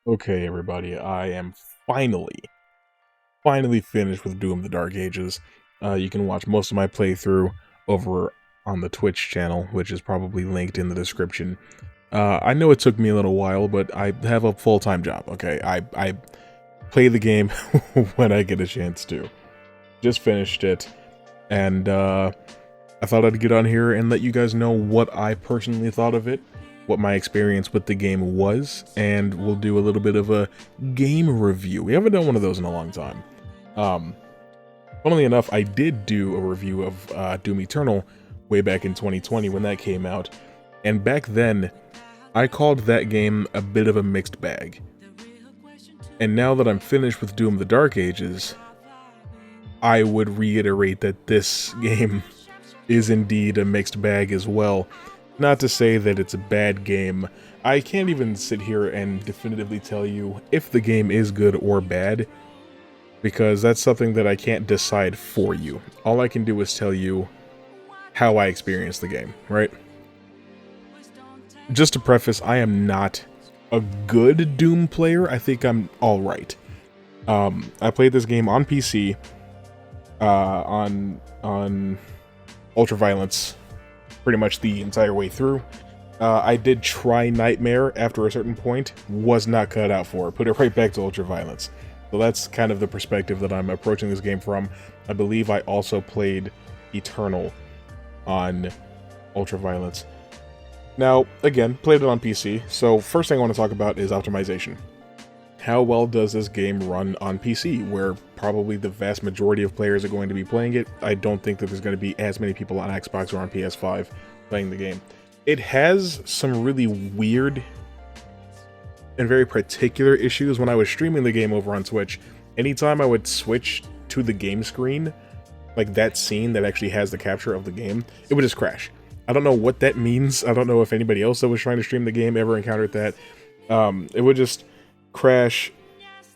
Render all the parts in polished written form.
Okay, everybody, I am finally finished with Doom the Dark Ages. You can watch most of my playthrough over on the Twitch channel, which is probably linked in the description. I know it took me a little while, but I have a full-time job, okay? I play the game when I get a chance to. Just finished it, and I thought I'd get on here and let you guys know what I personally thought of it, what my experience with the game was, and we'll do a little bit of a game review. We haven't done one of those in a long time. Um, Funnily enough, I did do a review of Doom Eternal way back in 2020 when that came out, and back then, I called that game a bit of a mixed bag. And now that I'm finished with Doom the Dark Ages, I would reiterate that this game is indeed a mixed bag as well. Not to say that it's a bad game. I can't even sit here and definitively tell you if the game is good or bad, because that's something that I can't decide for you. All I can do is tell you how I experienced the game, right? Just to preface, I am not a good Doom player. I think I'm alright. I played this game on PC, on Ultraviolence, pretty much the entire way through. I did try Nightmare after a certain point, was not cut out for it, put it right back to Ultraviolence. So that's kind of the perspective that I'm approaching this game from. I believe I also played Eternal on Ultraviolence. Now, again, played it on PC, so first thing I want to talk about is optimization. How well does this game run on PC, where probably the vast majority of players are going to be playing it? I don't think that there's going to be as many people on Xbox or on PS5 playing the game. It has some really weird and very particular issues. When I was streaming the game over on Twitch, anytime I would switch to the game screen, like that scene that actually has the capture of the game, it would just crash. I don't know what that means. I don't know if anybody else that was trying to stream the game ever encountered that. It would just crash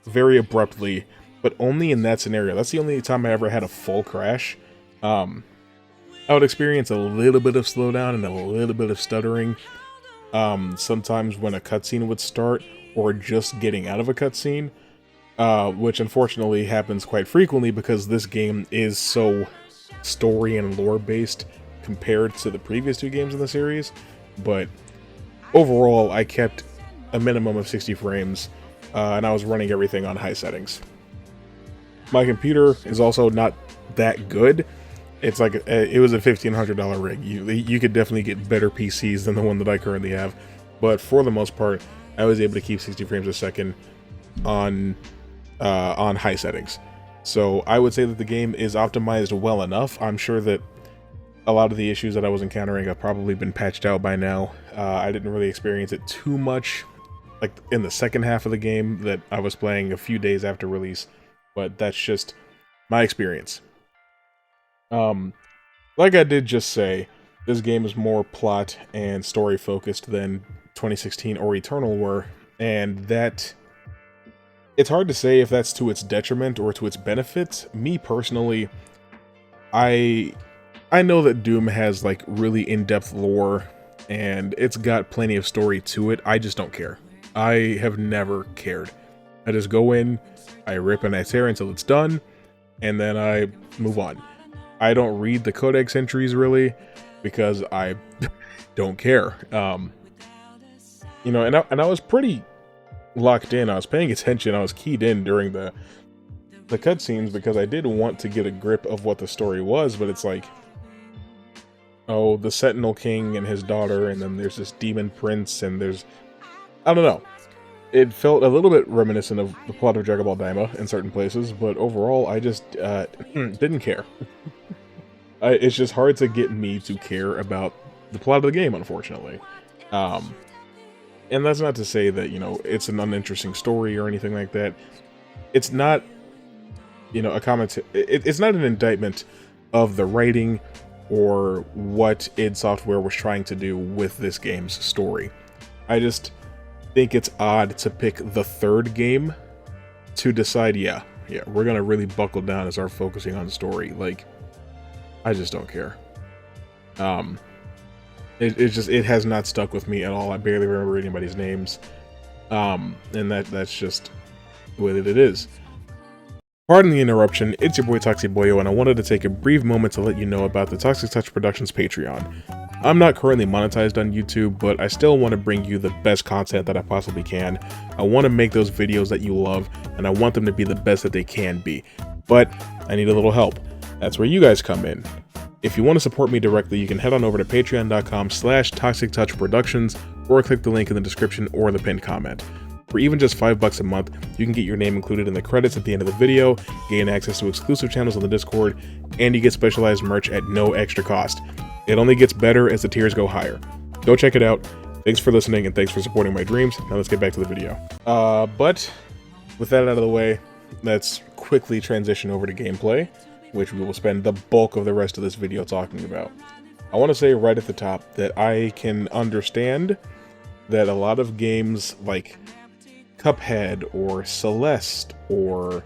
very abruptly, but only in that scenario. That's the only time I ever had a full crash. I would experience a little bit of slowdown and a little bit of stuttering. Sometimes when a cutscene would start, or just getting out of a cutscene, which unfortunately happens quite frequently because this game is so story and lore based compared to the previous two games in the series. But overall, I kept a minimum of 60 frames, and I was running everything on high settings. My computer is also not that good. It's like it was a $1,500 rig. You could definitely get better PCs than the one that I currently have, but for the most part, I was able to keep 60 frames a second on high settings. So I would say that the game is optimized well enough. I'm sure that a lot of the issues that I was encountering have probably been patched out by now. I didn't really experience it too much, like in the second half of the game that I was playing a few days after release, but that's just my experience. Like I did just say, this game is more plot and story focused than 2016 or Eternal were, and that it's hard to say if that's to its detriment or to its benefit. Me personally, I know that Doom has like really in-depth lore and it's got plenty of story to it. I just don't care. I have never cared. I just go in, I rip and I tear until it's done, and then I move on. I don't read the codex entries really because I don't care. You know, and I was pretty locked in. I was paying attention. I was keyed in during the cutscenes because I did want to get a grip of what the story was, but it's like, oh, the Sentinel King and his daughter, and then there's this demon prince, and there's, I don't know. It felt a little bit reminiscent of the plot of Dragon Ball Daima in certain places, but overall, I just didn't care. It's just hard to get me to care about the plot of the game, unfortunately. And that's not to say that, you know, it's an uninteresting story or anything like that. It's not, you know, a comment. It's not an indictment of the writing or what id Software was trying to do with this game's story. I just think it's odd to pick the third game to decide, yeah, we're gonna really buckle down and start focusing on the story. Like, I just don't care. It has not stuck with me at all. I barely remember anybody's names. And that's just the way that it is. Pardon the interruption, it's your boy Toxic Boyo, and I wanted to take a brief moment to let you know about the Toxic Touch Productions Patreon. I'm not currently monetized on YouTube, but I still want to bring you the best content that I possibly can. I want to make those videos that you love, and I want them to be the best that they can be. But I need a little help. That's where you guys come in. If you want to support me directly, you can head on over to patreon.com/ToxicTouchProductions or click the link in the description or the pinned comment. For even just $5 a month, you can get your name included in the credits at the end of the video, gain access to exclusive channels on the Discord, and you get specialized merch at no extra cost. It only gets better as the tiers go higher. Go check it out. Thanks for listening and thanks for supporting my dreams. Now let's get back to the video. But with that out of the way, let's quickly transition over to gameplay, which we will spend the bulk of the rest of this video talking about. I want to say right at the top that I can understand that a lot of games like Cuphead or Celeste or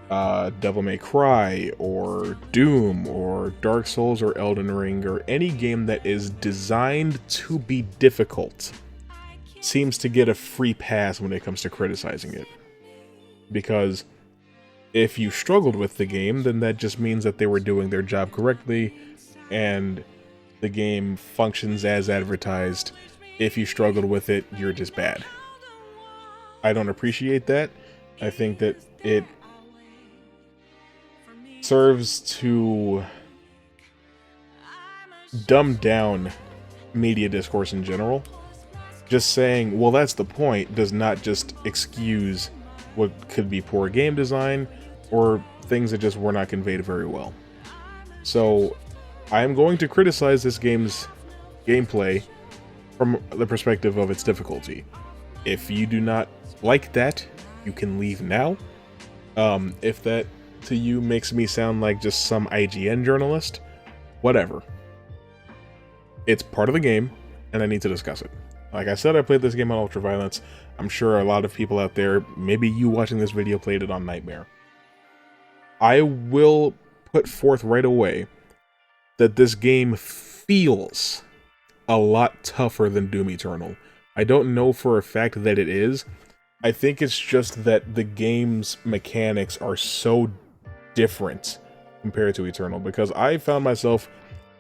Devil May Cry or Doom or Dark Souls or Elden Ring or any game that is designed to be difficult seems to get a free pass when it comes to criticizing it. Because if you struggled with the game, then that just means that they were doing their job correctly and the game functions as advertised. If you struggled with it, you're just bad. I don't appreciate that. I think that it serves to dumb down media discourse in general. Just saying, well, that's the point, does not just excuse what could be poor game design or things that just were not conveyed very well. So I am going to criticize this game's gameplay from the perspective of its difficulty. If you do not like that, you can leave now. If that to you makes me sound like just some IGN journalist, whatever. It's part of the game, and I need to discuss it. Like I said, I played this game on Ultraviolence. I'm sure a lot of people out there, maybe you watching this video, played it on Nightmare. I will put forth right away that this game feels a lot tougher than Doom Eternal. I don't know for a fact that it is. I think it's just that the game's mechanics are so different compared to Eternal, because I found myself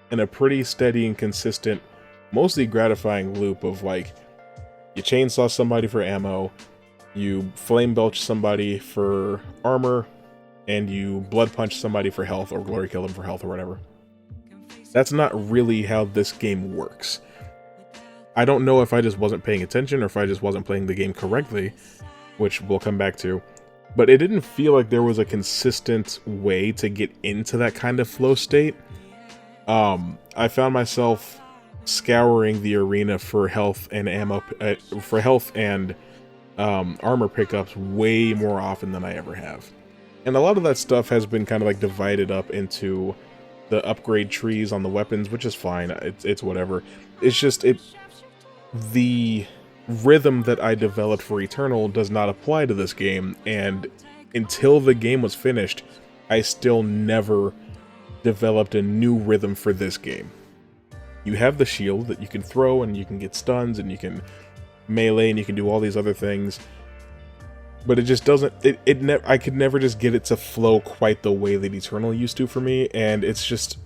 in a pretty steady and consistent, mostly gratifying loop of like, you chainsaw somebody for ammo, you flame belch somebody for armor, and you blood punch somebody for health, or glory kill them for health, or whatever. That's not really how this game works. I don't know if I just wasn't paying attention or if I just wasn't playing the game correctly, which we'll come back to, but it didn't feel like there was a consistent way to get into that kind of flow state. I found myself scouring the arena for health and ammo, armor pickups way more often than I ever have. And a lot of that stuff has been kind of like divided up into the upgrade trees on the weapons, which is fine. It's whatever. It's just the rhythm that I developed for Eternal does not apply to this game, and until the game was finished, I still never developed a new rhythm for this game. You have the shield that you can throw, and you can get stuns, and you can melee, and you can do all these other things, but it just doesn't, I could never just get it to flow quite the way that Eternal used to for me, and it's just,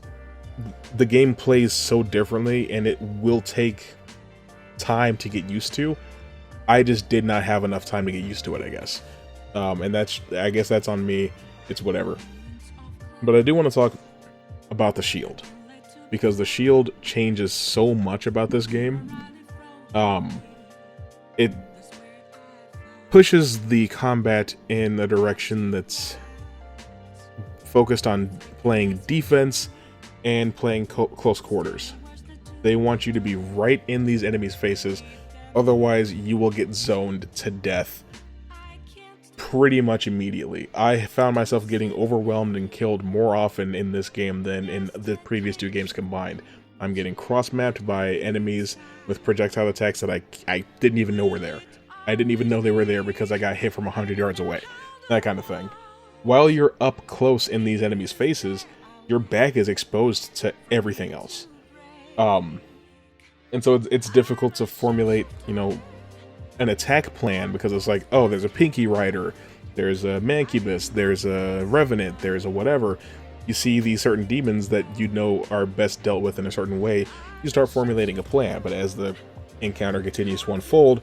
the game plays so differently, and it will take time to get used to. I just did not have enough time to get used to it, I guess. And I guess that's on me. It's whatever. But I do want to talk about the shield, because the shield changes so much about this game. It pushes the combat in a direction that's focused on playing defense and playing close quarters. They want you to be right in these enemies' faces, otherwise you will get zoned to death pretty much immediately. I found myself getting overwhelmed and killed more often in this game than in the previous two games combined. I'm getting cross-mapped by enemies with projectile attacks that I didn't even know were there. I didn't even know they were there because I got hit from 100 yards away. That kind of thing. While you're up close in these enemies' faces, your back is exposed to everything else. And so it's difficult to formulate, an attack plan because it's like, oh, there's a Pinky Rider, there's a Mancubus, there's a Revenant, there's a whatever. You see these certain demons that you know are best dealt with in a certain way, you start formulating a plan, but as the encounter continues to unfold,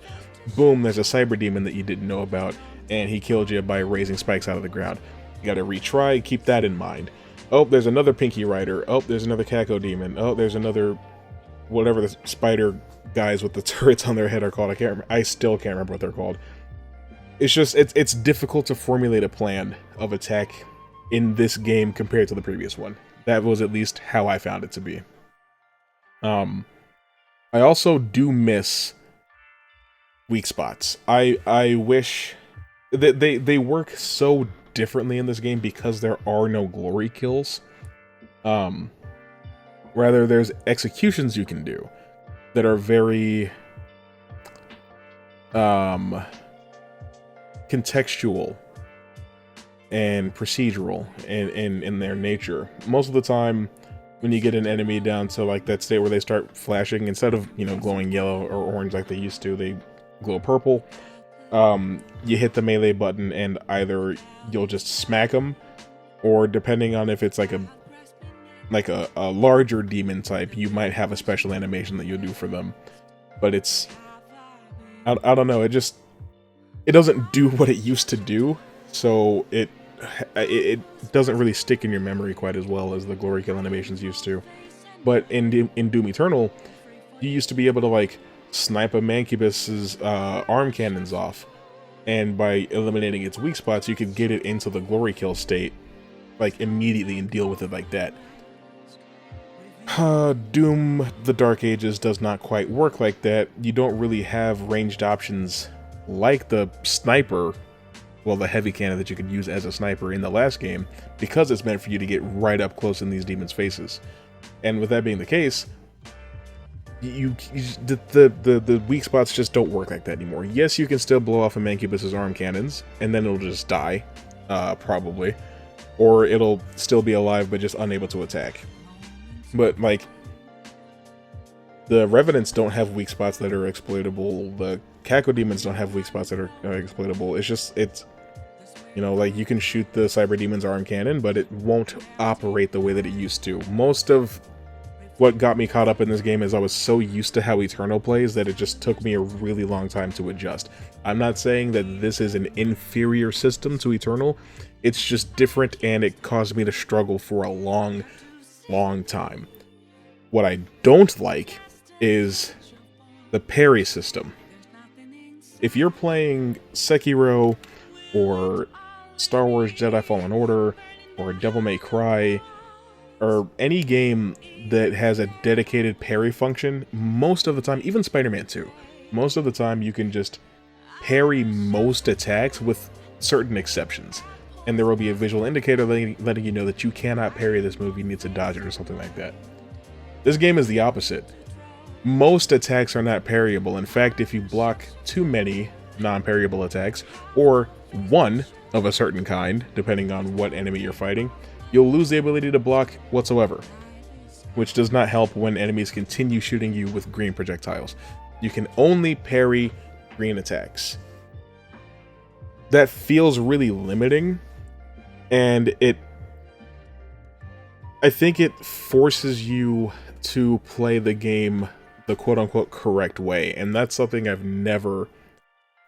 boom, there's a Cyber Demon that you didn't know about, and he killed you by raising spikes out of the ground. You gotta retry, keep that in mind. Oh, there's another Pinky Rider. Oh, there's another Caco Demon. Oh, there's another whatever the spider guys with the turrets on their head are called. I still can't remember what they're called. It's just, it's difficult to formulate a plan of attack in this game compared to the previous one. That was at least how I found it to be. I also do miss weak spots. I wish that they work so differently in this game because there are no glory kills. Rather, there's executions you can do that are very contextual and procedural in their nature. Most of the time, when you get an enemy down to like that state where they start flashing, instead of, you know, glowing yellow or orange like they used to, they glow purple. You hit the melee button and either you'll just smack them, or depending on if it's like a larger demon type, you might have a special animation that you'll do for them. But it's, I don't know, it doesn't do what it used to do, so it doesn't really stick in your memory quite as well as the glory kill animations used to. But in Doom Eternal, you used to be able to like snipe a Mancubus's arm cannons off, and by eliminating its weak spots, you could get it into the glory kill state like immediately and deal with it like that. Doom the Dark Ages does not quite work like that. You don't really have ranged options like the sniper, well, the heavy cannon that you could use as a sniper in the last game, because it's meant for you to get right up close in these demons' faces. And with that being the case, the weak spots just don't work like that anymore. Yes, you can still blow off a Mancubus's arm cannons, and then it'll just die, probably. Or it'll still be alive, but just unable to attack. But, like, the Revenants don't have weak spots that are exploitable. The Caco Demons don't have weak spots that are exploitable. It's just, you know, like, you can shoot the Cyber Demon's arm cannon, but it won't operate the way that it used to. Most of what got me caught up in this game is I was so used to how Eternal plays that it just took me a really long time to adjust. I'm not saying that this is an inferior system to Eternal. It's just different, and it caused me to struggle for a long time. What I don't like is the parry system. If you're playing Sekiro or Star Wars Jedi Fallen Order or Devil May Cry or any game that has a dedicated parry function, most of the time, even Spider-Man 2, most of the time you can just parry most attacks with certain exceptions. And there will be a visual indicator letting you know that you cannot parry this move, you need to dodge it or something like that. This game is the opposite. Most attacks are not parryable. In fact, if you block too many non-parryable attacks, or one of a certain kind, depending on what enemy you're fighting, you'll lose the ability to block whatsoever, which does not help when enemies continue shooting you with green projectiles. You can only parry green attacks. That feels really limiting, and I think it forces you to play the game the quote-unquote correct way, and that's something I've never,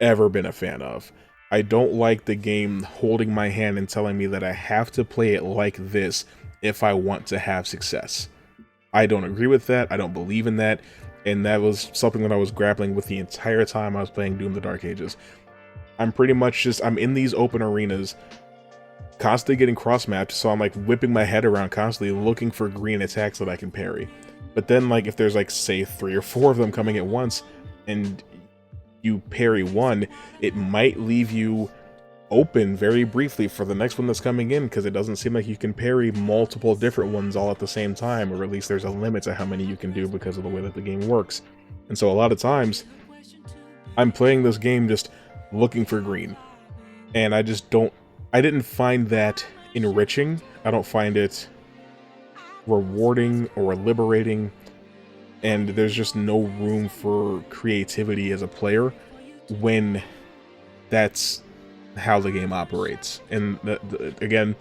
ever been a fan of. I don't like the game holding my hand and telling me that I have to play it like this if I want to have success. I don't agree with that, I don't believe in that, and that was something that I was grappling with the entire time I was playing Doom the Dark Ages. I'm pretty much just, I'm in these open arenas, constantly getting cross-mapped, so I'm like whipping my head around constantly looking for green attacks that I can parry. But then, like, if there's like, say, 3 or 4 of them coming at once, and you parry one, it might leave you open very briefly for the next one that's coming in, because it doesn't seem like you can parry multiple different ones all at the same time, or at least there's a limit to how many you can do because of the way that the game works. And so a lot of times, I'm playing this game just looking for green, and I didn't find that enriching. I don't find it rewarding or liberating, and there's just no room for creativity as a player when that's how the game operates. And again,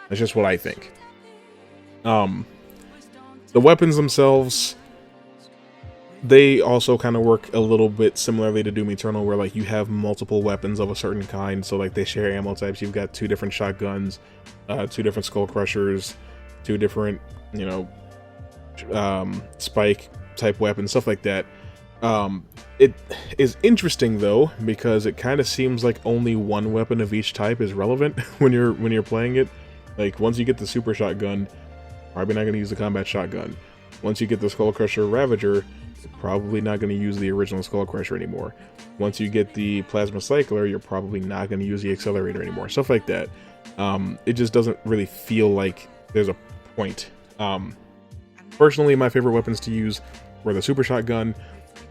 that's just what I think. The weapons themselves, they also kind of work a little bit similarly to Doom Eternal, where like you have multiple weapons of a certain kind, so like they share ammo types. You've got 2 different shotguns, 2 different skull crushers, 2 different, you know, spike type weapons, stuff like that. It is interesting though, because it kind of seems like only one weapon of each type is relevant when you're playing it. Like once you get the super shotgun, probably not going to use the combat shotgun. Once you get the Skull Crusher Ravager, you're probably not going to use the original Skull Crusher anymore. Once you get the Plasma Cycler, you're probably not going to use the Accelerator anymore. Stuff like that. It just doesn't really feel like there's a point. Personally, my favorite weapons to use were the Super Shotgun,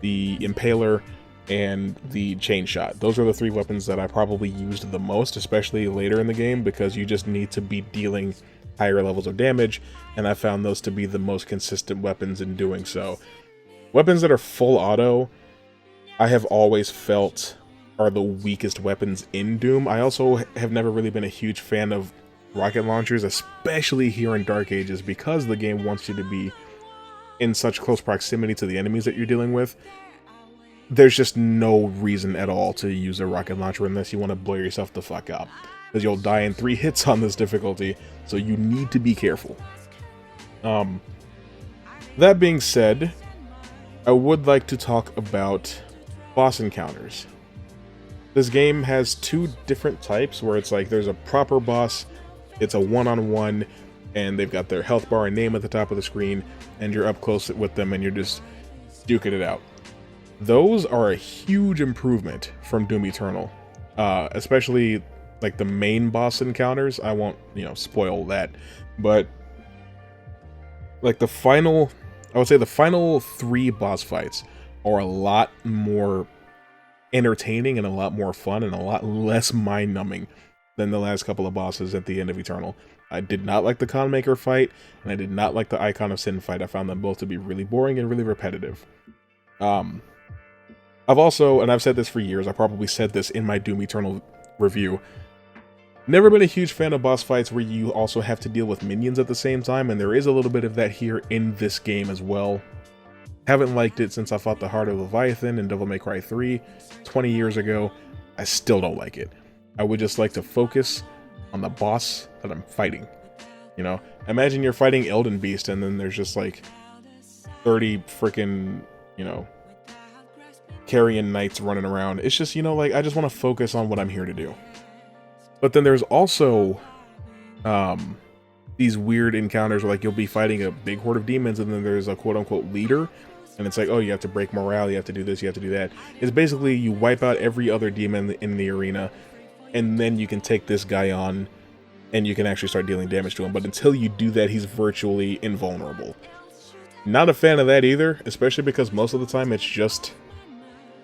the Impaler, and the Chain Shot. Those are the 3 weapons that I probably used the most, especially later in the game, because you just need to be dealing higher levels of damage, and I found those to be the most consistent weapons in doing so. Weapons that are full auto, I have always felt are the weakest weapons in Doom. I also have never really been a huge fan of rocket launchers, especially here in Dark Ages, because the game wants you to be in such close proximity to the enemies that you're dealing with. There's just no reason at all to use a rocket launcher unless you want to blow yourself the fuck up, because you'll die in 3 hits on this difficulty, so you need to be careful. That being said, I would like to talk about boss encounters. This game has 2 different types, where it's like there's a proper boss, it's a one-on-one, and they've got their health bar and name at the top of the screen, and you're up close with them and you're just duking it out. Those are a huge improvement from Doom Eternal, especially like the main boss encounters. I won't, you know, spoil that, but like I would say the final 3 boss fights are a lot more entertaining and a lot more fun and a lot less mind-numbing than the last couple of bosses at the end of Eternal. I did not like the Conmaker fight, and I did not like the Icon of Sin fight. I found them both to be really boring and really repetitive. I've also, and I've said this for years, I probably said this in my Doom Eternal review, never been a huge fan of boss fights where you also have to deal with minions at the same time, and there is a little bit of that here in this game as well. Haven't liked it since I fought the Heart of Leviathan in Devil May Cry 3 20 years ago. I still don't like it. I would just like to focus on the boss that I'm fighting. You know, imagine you're fighting Elden Beast and then there's just like 30 freaking, you know, Carrion Knights running around. It's just, you know, like, I just want to focus on what I'm here to do. But then there's also these weird encounters where, like, you'll be fighting a big horde of demons and then there's a quote-unquote leader, and it's like, oh, you have to break morale, you have to do this, you have to do that. It's basically you wipe out every other demon in the arena, and then you can take this guy on and you can actually start dealing damage to him. But until you do that, he's virtually invulnerable. Not a fan of that either, especially because most of the time it's just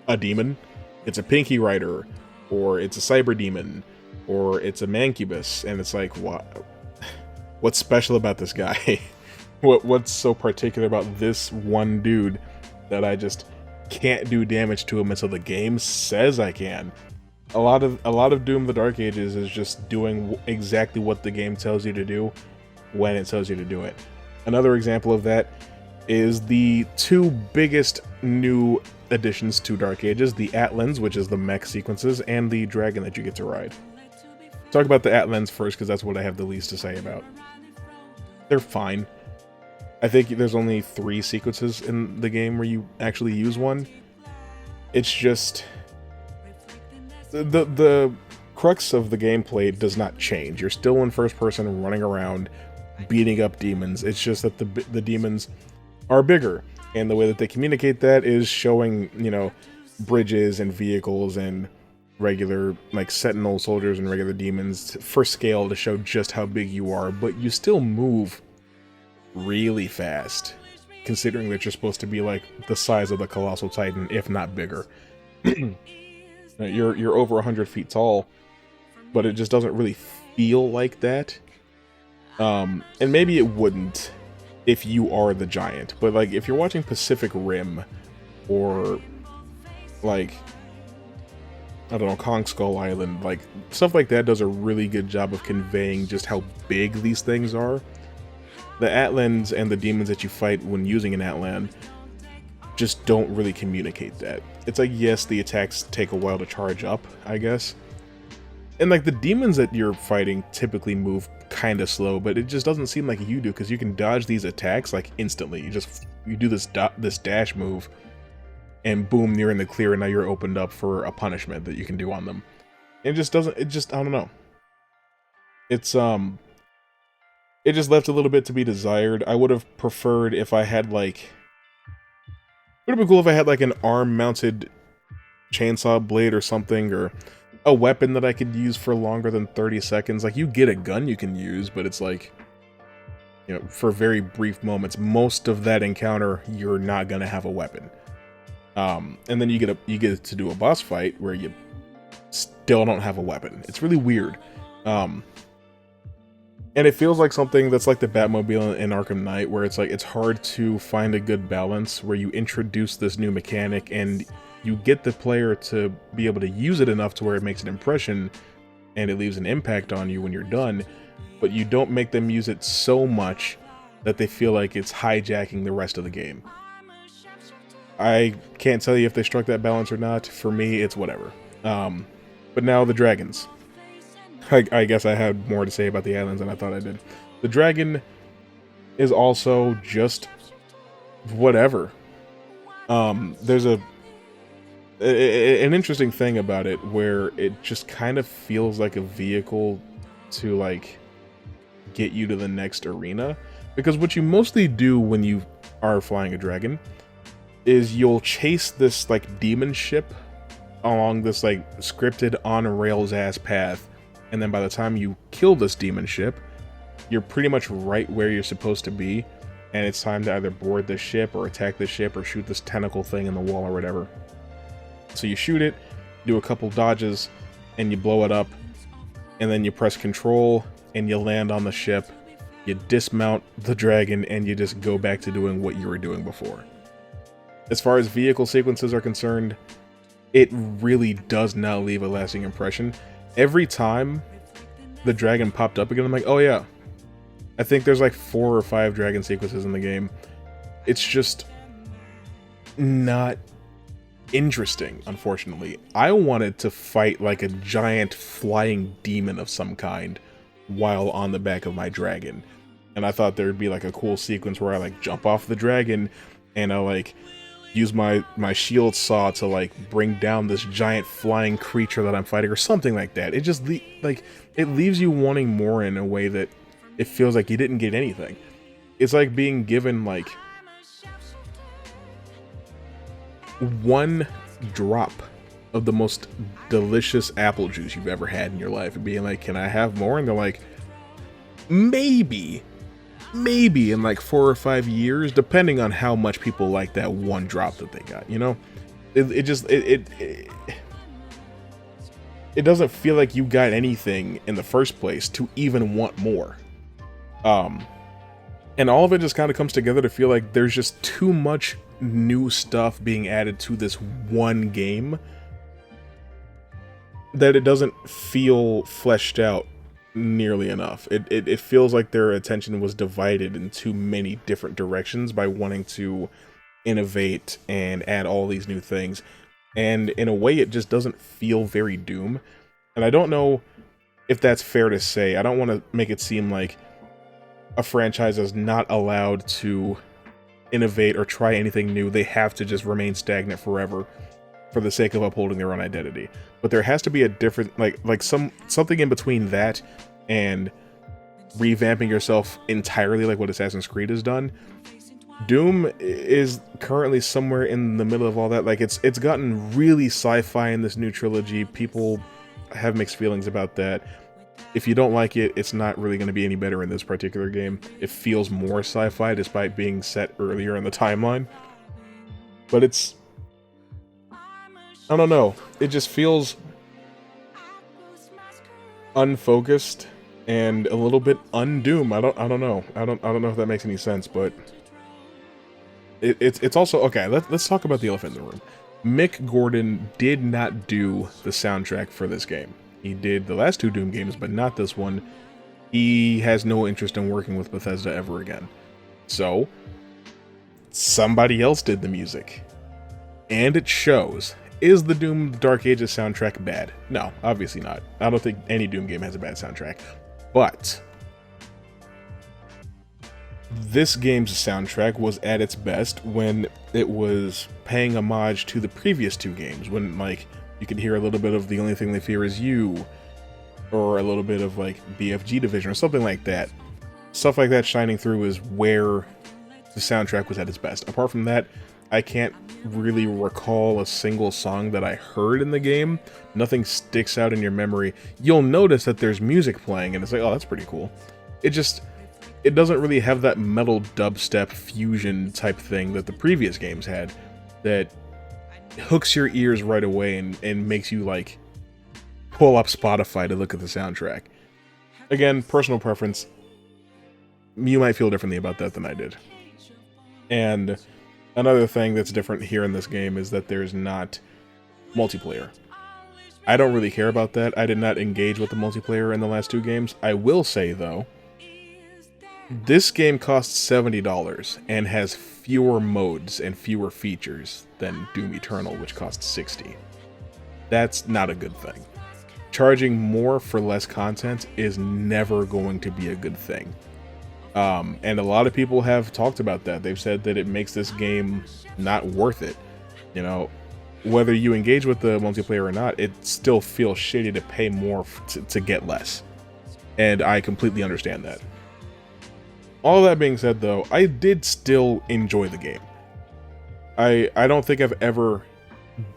a demon. It's a Pinky Rider, or it's a Cyber Demon, or it's a Mancubus, and it's like, what? What's special about this guy? What's so particular about this one dude that I just can't do damage to him until the game says I can? A lot of Doom the Dark Ages is just doing exactly what the game tells you to do when it tells you to do it. Another example of that is the 2 biggest new additions to Dark Ages, the Atlands, which is the mech sequences, and the dragon that you get to ride. Talk about the Atlands first, because that's what I have the least to say about. They're fine. I think there's only 3 sequences in the game where you actually use one. It's just the crux of the gameplay does not change. You're still in first person running around beating up demons. It's just that the demons are bigger, and the way that they communicate that is showing, you know, bridges and vehicles and regular, like, sentinel soldiers and regular demons for scale to show just how big you are, but you still move really fast, considering that you're supposed to be like the size of the Colossal Titan, if not bigger. You're over 100 feet tall, but it just doesn't really feel like that. And maybe it wouldn't if you are the giant, but like if you're watching Pacific Rim or like I don't know, Kong Skull Island, like, stuff like that does a really good job of conveying just how big these things are. The Atlans and the demons that you fight when using an Atlan just don't really communicate that. It's like, yes, the attacks take a while to charge up, I guess. And like the demons that you're fighting typically move kind of slow, but it just doesn't seem like you do, because you can dodge these attacks like instantly. You do this dash move, and boom, you're in the clear, and now you're opened up for a punishment that you can do on them. It just doesn't. It just, I don't know. It's it just left a little bit to be desired. I would have preferred if I had like. Would have been cool if I had like an arm-mounted chainsaw blade or something, or a weapon that I could use for longer than 30 seconds. Like, you get a gun you can use, but it's like, you know, for very brief moments. Most of that encounter, you're not gonna have a weapon. And then you get to do a boss fight where you still don't have a weapon. It's really weird. And it feels like something that's like the Batmobile in Arkham Knight, where it's like, it's hard to find a good balance where you introduce this new mechanic and you get the player to be able to use it enough to where it makes an impression and it leaves an impact on you when you're done, but you don't make them use it so much that they feel like it's hijacking the rest of the game. I can't tell you if they struck that balance or not. For me, it's whatever. But now the dragons. I guess I had more to say about the islands than I thought I did. The dragon is also just whatever. There's an interesting thing about it where it just kind of feels like a vehicle to like get you to the next arena, because what you mostly do when you are flying a dragon is you'll chase this like demon ship along this like scripted on rails ass path. And then by the time you kill this demon ship, you're pretty much right where you're supposed to be, and it's time to either board this ship or attack this ship or shoot this tentacle thing in the wall or whatever. So you shoot it, do a couple dodges, and you blow it up, and then you press control and you land on the ship, you dismount the dragon, and you just go back to doing what you were doing before. As far as vehicle sequences are concerned, it really does not leave a lasting impression. Every time the dragon popped up again, I'm like, oh yeah. I think there's like 4 or 5 dragon sequences in the game. It's just not interesting, unfortunately. I wanted to fight like a giant flying demon of some kind while on the back of my dragon. And I thought there'd be like a cool sequence where I like jump off the dragon and I like use my shield saw to like bring down this giant flying creature that I'm fighting or something like that. It just it leaves you wanting more in a way that it feels like you didn't get anything. It's like being given like 1 drop of the most delicious apple juice you've ever had in your life and being like, can I have more? And they're like, maybe in like 4 or 5 years, depending on how much people like that 1 drop that they got, you know? It doesn't feel like you got anything in the first place to even want more. And all of it just kind of comes together to feel like there's just too much new stuff being added to this one game that it doesn't feel fleshed out nearly enough. It feels like their attention was divided in too many different directions by wanting to innovate and add all these new things. And in a way, it just doesn't feel very Doom. And I don't know if that's fair to say. I don't want to make it seem like a franchise is not allowed to innovate or try anything new. They have to just remain stagnant forever for the sake of upholding their own identity. But there has to be a different, like something in between that and revamping yourself entirely, like what Assassin's Creed has done. Doom is currently somewhere in the middle of all that. Like it's gotten really sci-fi in this new trilogy. People have mixed feelings about that. If you don't like it, it's not really going to be any better in this particular game. It feels more sci-fi despite being set earlier in the timeline. But it's, I don't know. It just feels unfocused and a little bit un-Doom. I don't know. I don't know if that makes any sense, but it's also okay. Let's talk about the elephant in the room. Mick Gordon did not do the soundtrack for this game. He did the last 2 Doom games, but not this one. He has no interest in working with Bethesda ever again. So, somebody else did the music. And it shows. Is the Doom Dark Ages soundtrack bad? No, obviously not. I don't think any Doom game has a bad soundtrack. But this game's soundtrack was at its best when it was paying homage to the previous 2 games, when like you could hear a little bit of The Only Thing They Fear Is You, or a little bit of like BFG Division or something like that. Stuff like that shining through is where the soundtrack was at its best. Apart from that, I can't really recall a single song that I heard in the game. Nothing sticks out in your memory. You'll notice that there's music playing and it's like, oh, that's pretty cool. It doesn't really have that metal dubstep fusion type thing that the previous games had that hooks your ears right away and makes you like pull up Spotify to look at the soundtrack. Again, personal preference. You might feel differently about that than I did. And another thing that's different here in this game is that there's not multiplayer. I don't really care about that. I did not engage with the multiplayer in the last 2 games. I will say, though, this game costs $70 and has fewer modes and fewer features than Doom Eternal, which costs $60. That's not a good thing. Charging more for less content is never going to be a good thing. And a lot of people have talked about that. They've said that it makes this game not worth it. You know, whether you engage with the multiplayer or not, it still feels shitty to pay more to get less. And I completely understand that. All that being said, though, I did still enjoy the game. I don't think I've ever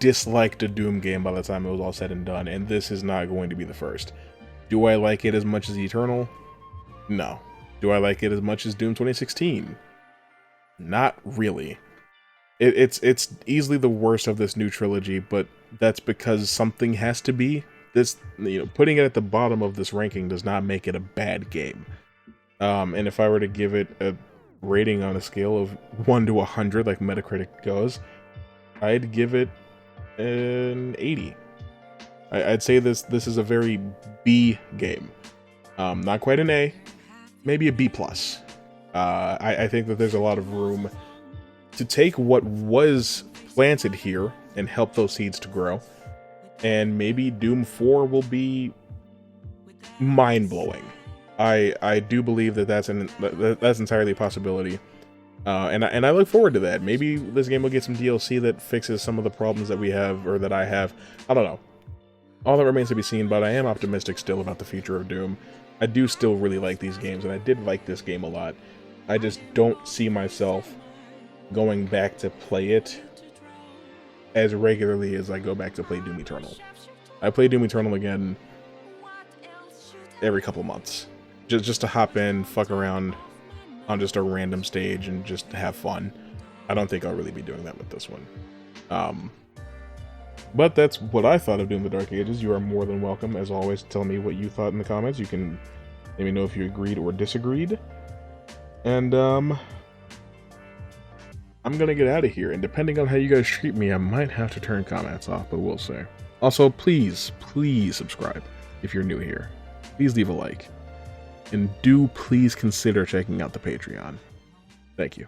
disliked a Doom game by the time it was all said and done, and this is not going to be the first. Do I like it as much as Eternal? No. Do I like it as much as Doom 2016? Not really. It's easily the worst of this new trilogy, but that's because something has to be. This, you know, putting it at the bottom of this ranking does not make it a bad game. And if I were to give it a rating on a scale of 1 to 100, like Metacritic goes, I'd give it an 80. I'd say this is a very B game. Not quite an A, maybe a B+. I think that there's a lot of room to take what was planted here and help those seeds to grow. And maybe Doom 4 will be mind-blowing. I do believe that that's entirely a possibility, and I look forward to that. Maybe this game will get some DLC that fixes some of the problems that we have, or that I have. I don't know. All that remains to be seen, but I am optimistic still about the future of Doom. I do still really like these games, and I did like this game a lot. I just don't see myself going back to play it as regularly as I go back to play Doom Eternal. I play Doom Eternal again every couple months. Just to hop in, fuck around on just a random stage and just have fun. I don't think I'll really be doing that with this one. But that's what I thought of Doom the Dark Ages. You are more than welcome, as always, to tell me what you thought in the comments. You can let me know if you agreed or disagreed. And, I'm gonna get out of here, and depending on how you guys treat me, I might have to turn comments off, but we'll see. Also, please subscribe if you're new here. Please leave a like. And do please consider checking out the Patreon. Thank you.